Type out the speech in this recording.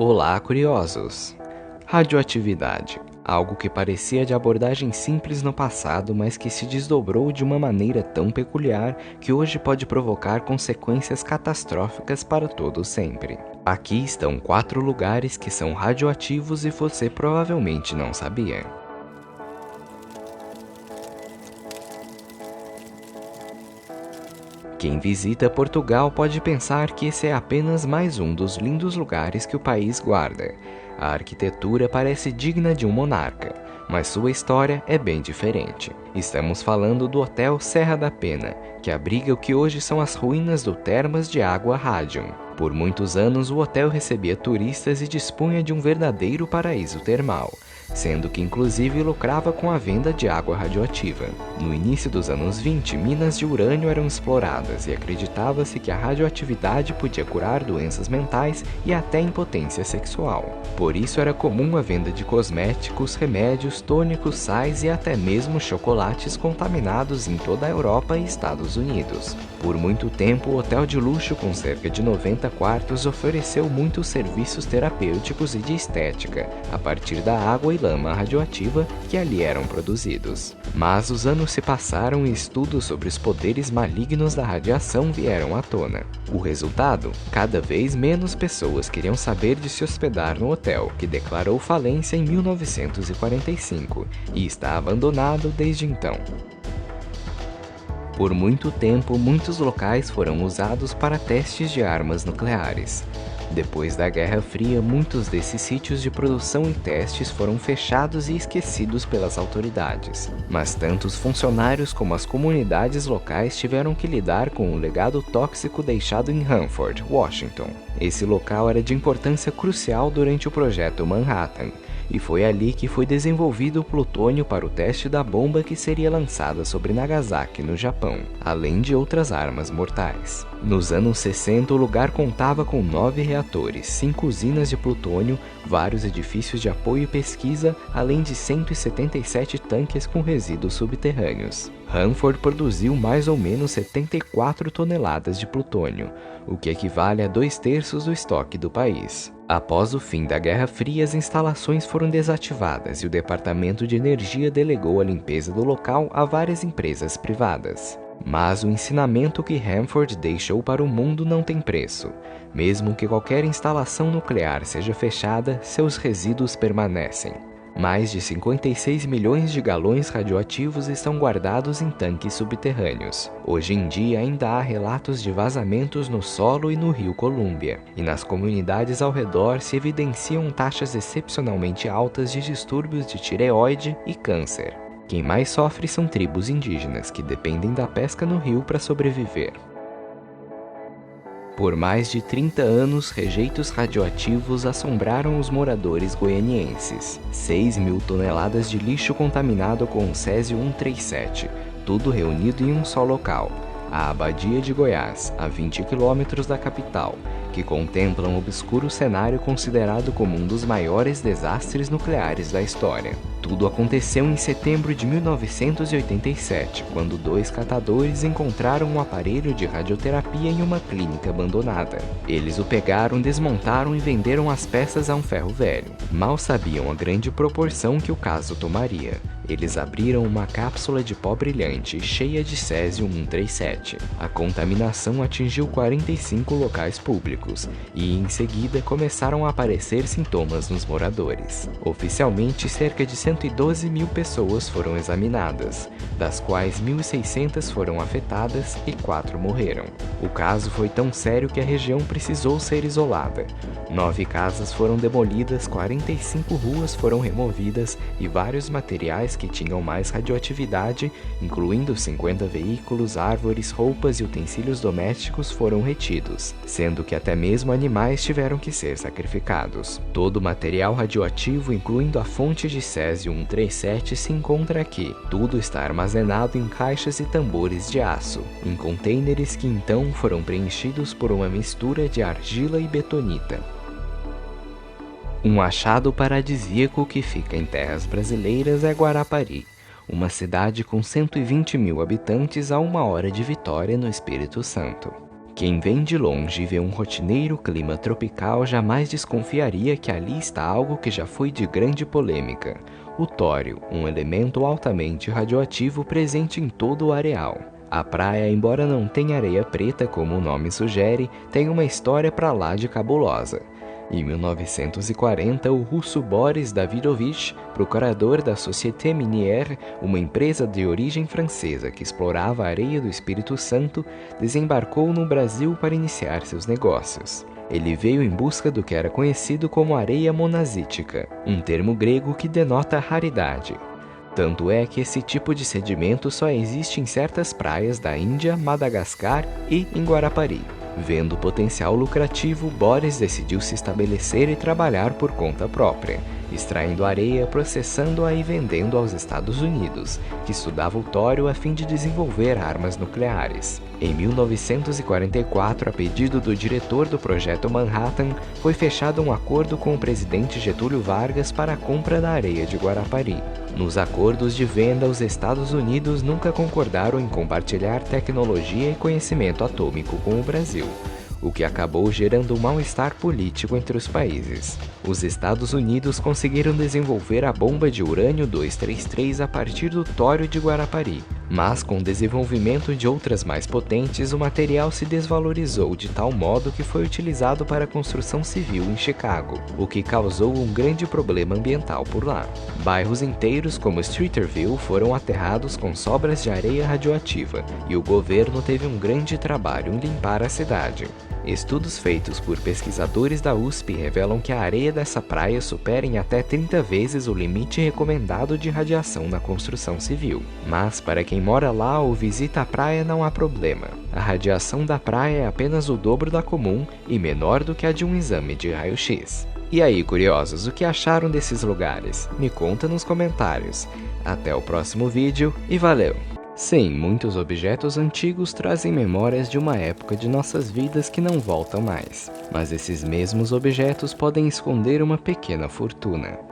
Olá, curiosos! Radioatividade, algo que parecia de abordagem simples no passado, mas que se desdobrou de uma maneira tão peculiar que hoje pode provocar consequências catastróficas para todo sempre. Aqui estão 4 lugares que são radioativos e você provavelmente não sabia. Quem visita Portugal pode pensar que esse é apenas mais um dos lindos lugares que o país guarda. A arquitetura parece digna de um monarca, mas sua história é bem diferente. Estamos falando do Hotel Serra da Pena, que abriga o que hoje são as ruínas do Termas de Água Radium. Por muitos anos, o hotel recebia turistas e dispunha de um verdadeiro paraíso termal, sendo que inclusive lucrava com a venda de água radioativa. No início dos anos 20, minas de urânio eram exploradas e acreditava-se que a radioatividade podia curar doenças mentais e até impotência sexual. Por isso era comum a venda de cosméticos, remédios, tônicos, sais e até mesmo chocolates contaminados em toda a Europa e Estados Unidos. Por muito tempo, o hotel de luxo com cerca de 90 quartos ofereceu muitos serviços terapêuticos e de estética, a partir da água e lama radioativa que ali eram produzidos. Mas os anos se passaram e estudos sobre os poderes malignos da radiação vieram à tona. O resultado? Cada vez menos pessoas queriam saber de se hospedar no hotel, que declarou falência em 1945 e está abandonado desde então. Por muito tempo, muitos locais foram usados para testes de armas nucleares. Depois da Guerra Fria, muitos desses sítios de produção e testes foram fechados e esquecidos pelas autoridades. Mas tanto os funcionários como as comunidades locais tiveram que lidar com o legado tóxico deixado em Hanford, Washington. Esse local era de importância crucial durante o Projeto Manhattan, e foi ali que foi desenvolvido o plutônio para o teste da bomba que seria lançada sobre Nagasaki, no Japão, além de outras armas mortais. Nos anos 60, o lugar contava com 9 reatores, 5 usinas de plutônio, vários edifícios de apoio e pesquisa, além de 177 tanques com resíduos subterrâneos. Hanford produziu mais ou menos 74 toneladas de plutônio, o que equivale a 2/3 do estoque do país. Após o fim da Guerra Fria, as instalações foram desativadas e o Departamento de Energia delegou a limpeza do local a várias empresas privadas. Mas o ensinamento que Hanford deixou para o mundo não tem preço. Mesmo que qualquer instalação nuclear seja fechada, seus resíduos permanecem. Mais de 56 milhões de galões radioativos estão guardados em tanques subterrâneos. Hoje em dia ainda há relatos de vazamentos no solo e no rio Columbia, e nas comunidades ao redor se evidenciam taxas excepcionalmente altas de distúrbios de tireoide e câncer. Quem mais sofre são tribos indígenas, que dependem da pesca no rio para sobreviver. Por mais de 30 anos, rejeitos radioativos assombraram os moradores goianienses. 6.000 toneladas de lixo contaminado com césio-137, tudo reunido em um só local, a Abadia de Goiás, a 20 quilômetros da capital, que contempla um obscuro cenário considerado como um dos maiores desastres nucleares da história. Tudo aconteceu em setembro de 1987, quando 2 catadores encontraram um aparelho de radioterapia em uma clínica abandonada. Eles o pegaram, desmontaram e venderam as peças a um ferro velho. Mal sabiam a grande proporção que o caso tomaria. Eles abriram uma cápsula de pó brilhante cheia de césio-137. A contaminação atingiu 45 locais públicos e, em seguida, começaram a aparecer sintomas nos moradores. Oficialmente, cerca de 112.000 pessoas foram examinadas, das quais 1.600 foram afetadas e 4 morreram. O caso foi tão sério que a região precisou ser isolada. 9 casas foram demolidas, 45 ruas foram removidas e vários materiais que tinham mais radioatividade, incluindo 50 veículos, árvores, roupas e utensílios domésticos, foram retidos, sendo que até mesmo animais tiveram que ser sacrificados. Todo o material radioativo, incluindo a fonte de césio-137, se encontra aqui. Tudo está armazenado em caixas e tambores de aço, em contêineres que então foram preenchidos por uma mistura de argila e betonita. Um achado paradisíaco que fica em terras brasileiras é Guarapari, uma cidade com 120.000 habitantes a 1 hora de Vitória, no Espírito Santo. Quem vem de longe e vê um rotineiro clima tropical jamais desconfiaria que ali está algo que já foi de grande polêmica: o tório, um elemento altamente radioativo presente em todo o areal. A praia, embora não tenha areia preta como o nome sugere, tem uma história pra lá de cabulosa. Em 1940, o russo Boris Davidovich, procurador da Société Minière, uma empresa de origem francesa que explorava a areia do Espírito Santo, desembarcou no Brasil para iniciar seus negócios. Ele veio em busca do que era conhecido como areia monazítica, um termo grego que denota raridade. Tanto é que esse tipo de sedimento só existe em certas praias da Índia, Madagascar e em Guarapari. Vendo o potencial lucrativo, Boris decidiu se estabelecer e trabalhar por conta própria, extraindo areia, processando-a e vendendo aos Estados Unidos, que estudava o tório a fim de desenvolver armas nucleares. Em 1944, a pedido do diretor do Projeto Manhattan, foi fechado um acordo com o presidente Getúlio Vargas para a compra da areia de Guarapari. Nos acordos de venda, os Estados Unidos nunca concordaram em compartilhar tecnologia e conhecimento atômico com o Brasil, o que acabou gerando um mal-estar político entre os países. Os Estados Unidos conseguiram desenvolver a bomba de urânio 233 a partir do tório de Guarapari, mas com o desenvolvimento de outras mais potentes, o material se desvalorizou de tal modo que foi utilizado para a construção civil em Chicago, o que causou um grande problema ambiental por lá. Bairros inteiros como Streeterville foram aterrados com sobras de areia radioativa, e o governo teve um grande trabalho em limpar a cidade. Estudos feitos por pesquisadores da USP revelam que a areia dessa praia supera em até 30 vezes o limite recomendado de radiação na construção civil. Mas para quem mora lá ou visita a praia não há problema. A radiação da praia é apenas o dobro da comum e menor do que a de um exame de raio-x. E aí, curiosos, o que acharam desses lugares? Me conta nos comentários. Até o próximo vídeo e valeu! Sim, muitos objetos antigos trazem memórias de uma época de nossas vidas que não voltam mais. Mas esses mesmos objetos podem esconder uma pequena fortuna.